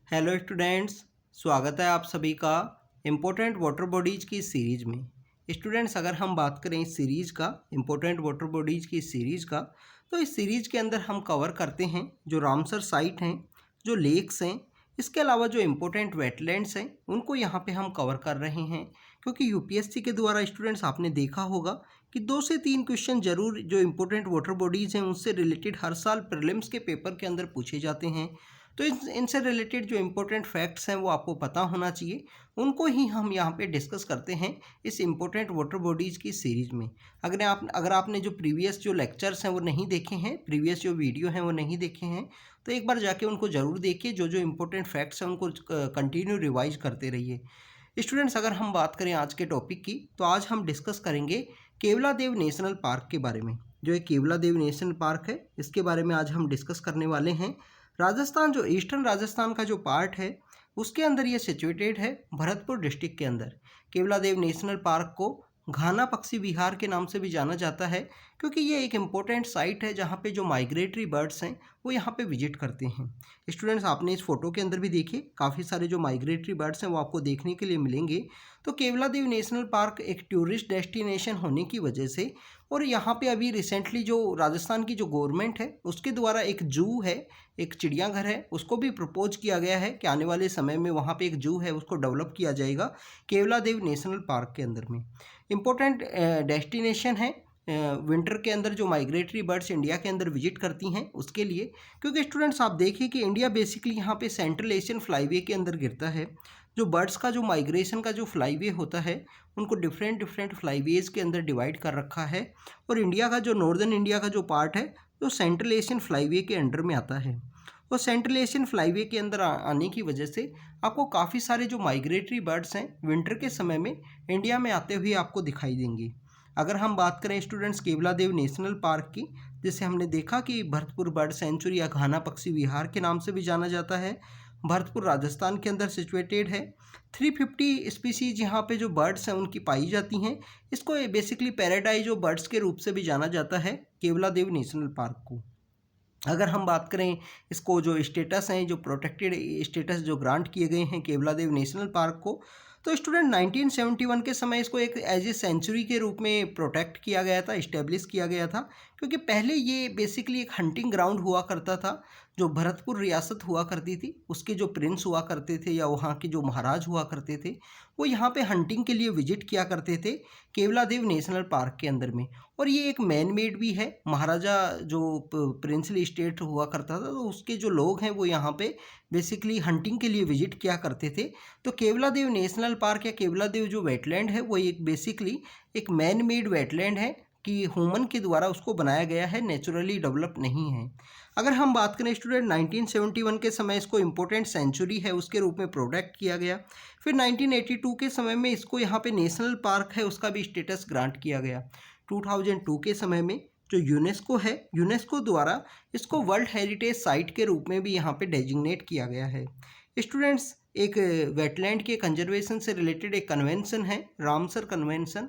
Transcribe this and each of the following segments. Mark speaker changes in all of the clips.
Speaker 1: Hello students, स्वागत है आप सभी का इम्पोर्टेंट वाटर बॉडीज़ की सीरीज़ में। स्टूडेंट्स, अगर हम बात करें इस सीरीज़ का इम्पोर्टेंट वाटर बॉडीज़ की सीरीज़ का, तो इस सीरीज़ के अंदर हम कवर करते हैं जो रामसर साइट हैं, जो लेक्स हैं, इसके अलावा जो इम्पोर्टेंट वेटलैंड्स हैं उनको यहाँ पे हम कवर कर रहे हैं। क्योंकि यूपीएससी के द्वारा स्टूडेंट्स आपने देखा होगा कि 2 से 3 क्वेश्चन जरूर जो इम्पोर्टेंट वाटर बॉडीज़ हैं उनसे रिलेटेड हर साल प्रीलिम्स के पेपर के अंदर पूछे जाते हैं। तो इनसे रिलेटेड जो इम्पोर्टेंट फैक्ट्स हैं वो आपको पता होना चाहिए, उनको ही हम यहाँ पे डिस्कस करते हैं इस इम्पोर्टेंट वाटर बॉडीज़ की सीरीज़ में। अगर आपने जो प्रीवियस जो लेक्चर्स हैं वो नहीं देखे हैं, प्रीवियस जो वीडियो हैं वो नहीं देखे हैं, तो एक बार जाके उनको ज़रूर देखिए। जो जो इम्पोर्टेंट फैक्ट्स हैं उनको कंटिन्यू रिवाइज करते रहिए। स्टूडेंट्स, अगर हम बात करें आज के टॉपिक की, तो आज हम डिस्कस करेंगे केवलादेव नेशनल पार्क के बारे में। जो एक केवलादेव नेशनल पार्क है, इसके बारे में आज हम डिस्कस करने वाले हैं। राजस्थान, जो ईस्टर्न राजस्थान का जो पार्ट है उसके अंदर ये सिचुएटेड है, भरतपुर डिस्ट्रिक्ट के अंदर। केवलादेव नेशनल पार्क को घाना पक्षी विहार के नाम से भी जाना जाता है, क्योंकि ये एक इम्पोर्टेंट साइट है जहाँ पे जो माइग्रेटरी बर्ड्स हैं वो यहाँ पे विजिट करते हैं। स्टूडेंट्स, आपने इस फोटो के अंदर भी देखिए, काफ़ी सारे जो माइग्रेटरी बर्ड्स हैं वो आपको देखने के लिए मिलेंगे। तो केवलादेव नेशनल पार्क एक टूरिस्ट डेस्टिनेशन होने की वजह से, और यहाँ पे अभी रिसेंटली जो राजस्थान की जो गवर्नमेंट है उसके द्वारा एक जू है, एक चिड़ियाघर है, उसको भी प्रपोज किया गया है कि आने वाले समय में वहाँ पे एक जू है उसको डेवलप किया जाएगा केवलादेव नेशनल पार्क के अंदर में। इम्पोर्टेंट डेस्टिनेशन है विंटर के अंदर जो माइग्रेटरी बर्ड्स इंडिया के अंदर विजिट करती हैं उसके लिए। क्योंकि स्टूडेंट्स, आप देखिए कि इंडिया बेसिकली यहाँ पे सेंट्रल एशियन फ्लाईवे के अंदर गिरता है। जो बर्ड्स का जो माइग्रेशन का जो फ्लाईवे होता है उनको डिफरेंट डिफरेंट फ्लाईवेज के अंदर डिवाइड कर रखा है, और इंडिया का जो नॉर्दर्न इंडिया का जो पार्ट है जो सेंट्रल एशियन फ्लाईवे के अंडर में आता है। और सेंट्रल एशियन फ्लाईवे के अंदर आने की वजह से आपको काफ़ी सारे जो माइग्रेटरी बर्ड्स हैं विंटर के समय में इंडिया में आते हुए आपको दिखाई देंगे। अगर हम बात करें स्टूडेंट्स केवलादेव नेशनल पार्क की, जिसे हमने देखा कि भरतपुर बर्ड सेंचुरी या घाना पक्षी विहार के नाम से भी जाना जाता है, भरतपुर राजस्थान के अंदर सिचुएटेड है। 350 स्पीसीज यहाँ पे जो बर्ड्स हैं उनकी पाई जाती हैं। इसको बेसिकली पैराडाइज ऑफ बर्ड्स के रूप से भी जाना जाता है केवलादेव नेशनल पार्क को। अगर हम बात करें इसको जो स्टेटस हैं, जो प्रोटेक्टेड स्टेटस जो ग्रांट किए गए हैं केवलादेव नेशनल पार्क को, तो स्टूडेंट 1971 के समय इसको एक एज ए सेंचुरी के रूप में प्रोटेक्ट किया गया था, इस्टेब्लिश किया गया था। क्योंकि पहले ये बेसिकली एक हंटिंग ग्राउंड हुआ करता था। जो भरतपुर रियासत हुआ करती थी उसके जो प्रिंस हुआ करते थे या वहाँ के जो महाराज हुआ करते थे वो यहाँ पे हंटिंग के लिए विजिट किया करते थे केवलादेव नेशनल पार्क के अंदर में। और ये एक मैन मेड भी है। महाराजा जो प्रिंसली स्टेट हुआ करता था तो उसके जो लोग हैं वो यहाँ पे बेसिकली हंटिंग के लिए विजिट किया करते थे। तो केवलादेव नेशनल पार्क या केवलादेव जो वेटलैंड है वो एक बेसिकली एक मैन मेड वेटलैंड है कि ह्यूमन के द्वारा उसको बनाया गया है, नेचुरली डेवलप नहीं है। अगर हम बात करें स्टूडेंट 1971 के समय इसको इम्पोर्टेंट सेंचुरी है उसके रूप में प्रोटेक्ट किया गया। फिर 1982 के समय में इसको यहाँ पे नेशनल पार्क है उसका भी स्टेटस ग्रांट किया गया। 2002 के समय में जो यूनेस्को है, यूनेस्को द्वारा इसको वर्ल्ड हेरिटेज साइट के रूप में भी यहाँ पे डेजिग्नेट किया गया है। स्टूडेंट्स, एक वेटलैंड के कंजर्वेशन से रिलेटेड एक कन्वेंशन है, रामसर कन्वेंशन।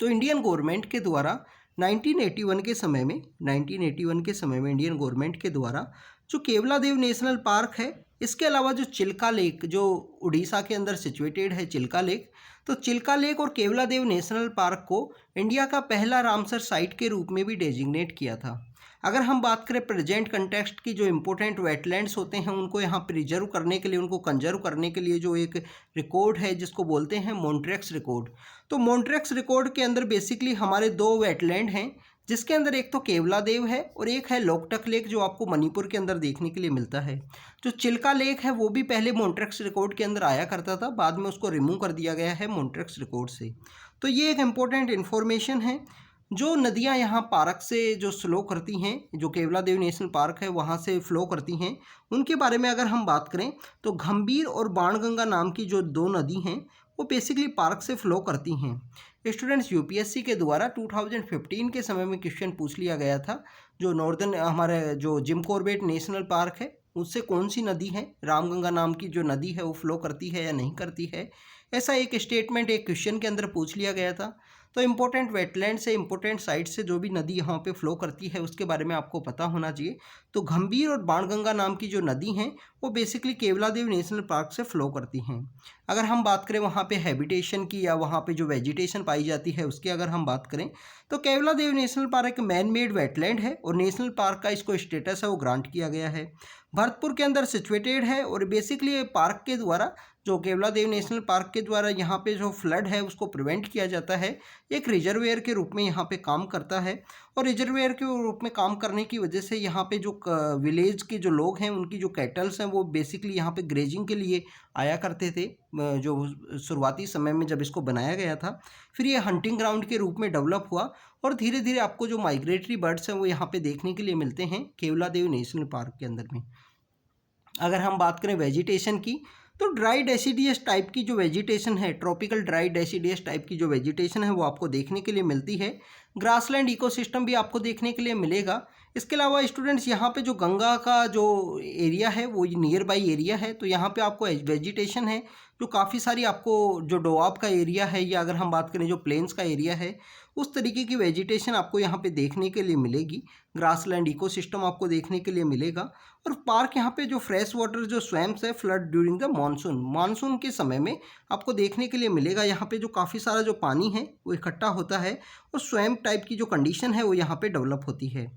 Speaker 1: तो इंडियन गवर्नमेंट के द्वारा 1981 के समय में इंडियन गवर्नमेंट के द्वारा जो केवलादेव नेशनल पार्क है, इसके अलावा जो चिल्का लेक जो उड़ीसा के अंदर सिचुएटेड है चिल्का लेक, तो चिल्का लेक और केवलादेव नेशनल पार्क को इंडिया का पहला रामसर साइट के रूप में भी डेजिग्नेट किया था। अगर हम बात करें प्रेजेंट कंटेक्स्ट की, जो इम्पोर्टेंट वेटलैंड्स होते हैं उनको यहाँ प्रिजर्व करने के लिए, उनको कंजर्व करने के लिए जो एक रिकॉर्ड है जिसको बोलते हैं मॉन्ट्रेक्स रिकॉर्ड। तो मॉन्ट्रेक्स रिकॉर्ड के अंदर बेसिकली हमारे 2 वेटलैंड हैं, जिसके अंदर एक तो केवलादेव है और एक है लोकटक लेक जो आपको मणिपुर के अंदर देखने के लिए मिलता है। जो चिल्का लेक है वो भी पहले मॉन्ट्रेक्स रिकॉर्ड के अंदर आया करता था, बाद में उसको रिमूव कर दिया गया है मॉन्ट्रेक्स रिकॉर्ड से। तो ये एक इम्पोर्टेंट इन्फॉर्मेशन है। जो नदियां यहाँ पार्क से जो फ्लो करती हैं, जो केवलादेव नेशनल पार्क है वहाँ से फ्लो करती हैं, उनके बारे में अगर हम बात करें तो गंभीर और बाणगंगा नाम की जो 2 नदी हैं वो बेसिकली पार्क से फ्लो करती हैं। स्टूडेंट्स, यूपीएससी के द्वारा 2015 के समय में क्वेश्चन पूछ लिया गया था, जो नॉर्दर्न हमारे जो जिम कॉर्बेट नेशनल पार्क है उससे कौन सी नदी है, रामगंगा नाम की जो नदी है वो फ्लो करती है या नहीं करती है। ऐसा एक स्टेटमेंट एक क्वेश्चन के अंदर पूछ लिया गया था। तो इम्पोर्टेंट वेटलैंड से इम्पोर्टेंट साइट से जो भी नदी यहाँ पे फ्लो करती है उसके बारे में आपको पता होना चाहिए। तो गंभीर और बाणगंगा नाम की जो नदी हैं वो बेसिकली केवलादेव नेशनल पार्क से फ्लो करती हैं। अगर हम बात करें वहाँ पे हैबिटेशन की या वहाँ पे जो वेजिटेशन पाई जाती है उसकी अगर हम बात करें तो Keoladeo national park man made wetland है और नेशनल पार्क का इसको स्टेटस है वो ग्रांट किया गया है। भरतपुर के अंदर सिचुएटेड है और बेसिकली पार्क के द्वारा जो केवलादेव नेशनल पार्क के द्वारा यहाँ पे जो फ्लड है उसको प्रिवेंट किया जाता है, एक रिजर्वेयर के रूप में यहाँ पे काम करता है। और रिजर्वेयर के रूप में काम करने की वजह से यहाँ पे जो विलेज के जो लोग हैं उनकी जो कैटल्स हैं वो बेसिकली यहाँ पे ग्रेजिंग के लिए आया करते थे। जो शुरुआती समय में जब इसको बनाया गया था, फिर ये हंटिंग ग्राउंड के रूप में डेवलप हुआ और धीरे धीरे आपको जो माइग्रेटरी बर्ड्स हैं वो यहाँ पे देखने के लिए मिलते हैं केवलादेव नेशनल पार्क के अंदर में। अगर हम बात करें वेजिटेशन की तो ड्राई डेसिडियस टाइप की जो वेजिटेशन है, ट्रॉपिकल ड्राई डेसिडियस टाइप की जो वेजिटेशन है वो आपको देखने के लिए मिलती है। ग्रासलैंड इकोसिस्टम भी आपको देखने के लिए मिलेगा। इसके अलावा स्टूडेंट्स यहाँ पे जो गंगा का जो एरिया है वो नियर बाई एरिया है, तो यहाँ पे आपको वेजिटेशन है जो काफ़ी सारी आपको जो डोआब का एरिया है या अगर हम बात करें जो प्लेन्स का एरिया है उस तरीके की वेजिटेशन आपको यहाँ पे देखने के लिए मिलेगी। ग्रासलैंड इकोसिस्टम आपको देखने के लिए मिलेगा। और पार्क यहाँ पे जो फ्रेश वाटर जो स्वैम्स है फ्लड ड्यूरिंग द मानसून के समय में आपको देखने के लिए मिलेगा। यहाँ पे जो काफ़ी सारा जो पानी है वो इकट्ठा होता है और स्वैम्प टाइप की जो कंडीशन है वो यहाँ पे डेवलप होती है।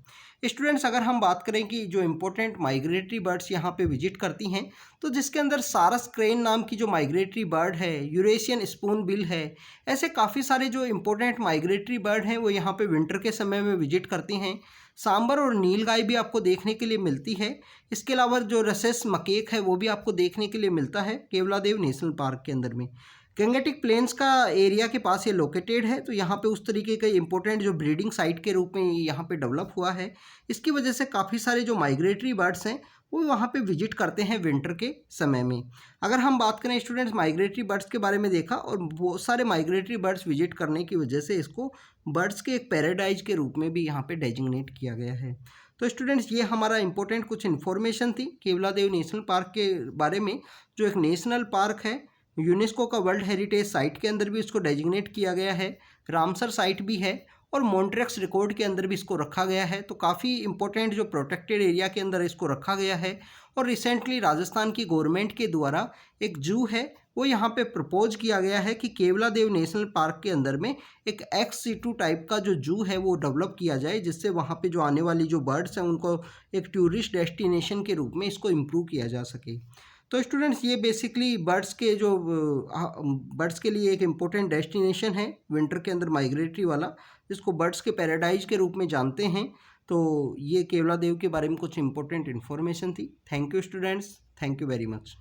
Speaker 1: स्टूडेंट्स अगर हम बात करें कि जो इम्पोर्टेंट माइग्रेटरी बर्ड्स यहाँ पे विजिट करती हैं तो जिसके अंदर सारस क्रेन नाम की जो माइग्रेटरी बर्ड है, यूरेशियन स्पून बिल है, ऐसे काफ़ी सारे जो इम्पोर्टेंट माइग्रेटरी बर्ड हैं वो यहाँ पे विंटर के समय में विजिट करती हैं। सांबर और नीलगाय भी आपको देखने के लिए मिलती है। इसके अलावा जो रसेस मकेक है वो भी आपको देखने के लिए मिलता है केवलादेव नेशनल पार्क के अंदर में। गंगेटिक प्लेन्स का एरिया के पास ये लोकेटेड है, तो यहाँ पे उस तरीके का इम्पोर्टेंट जो ब्रीडिंग साइट के रूप में यहाँ पे डेवलप हुआ है। इसकी वजह से काफ़ी सारे जो माइग्रेटरी बर्ड्स हैं वो वहाँ पे विजिट करते हैं विंटर के समय में। अगर हम बात करें स्टूडेंट्स माइग्रेटरी बर्ड्स के बारे में देखा और बहुत सारे माइग्रेटरी बर्ड्स विजिट करने की वजह से इसको बर्ड्स के एक पैराडाइज के रूप में भी यहाँ पे डेजिग्नेट किया गया है। तो स्टूडेंट्स ये हमारा इंपॉर्टेंट कुछ इन्फॉर्मेशन थी केवलादेव नेशनल पार्क के बारे में, जो एक नेशनल पार्क है, यूनेस्को का वर्ल्ड हेरिटेज साइट के अंदर भी इसको डेजिग्नेट किया गया है, रामसर साइट भी है और मॉन्ट्रेक्स रिकॉर्ड के अंदर भी इसको रखा गया है। तो काफ़ी इंपॉर्टेंट जो प्रोटेक्टेड एरिया के अंदर इसको रखा गया है। और रिसेंटली राजस्थान की गवर्नमेंट के द्वारा एक जू है वो यहाँ पे प्रपोज किया गया है कि केवलादेव नेशनल पार्क के अंदर में एक XC2 टाइप का जो जू है वो डेवलप किया जाए, जिससे वहाँ पे जो आने वाली जो बर्ड्स हैं उनको एक टूरिस्ट डेस्टिनेशन के रूप में इसको इम्प्रूव किया जा सके। तो स्टूडेंट्स ये बेसिकली बर्ड्स के लिए एक इम्पोर्टेंट डेस्टिनेशन है विंटर के अंदर माइग्रेटरी वाला, जिसको बर्ड्स के पैराडाइज के रूप में जानते हैं। तो ये केवलादेव के बारे में कुछ इंपॉर्टेंट इन्फॉर्मेशन थी। Thank you students, thank you very much.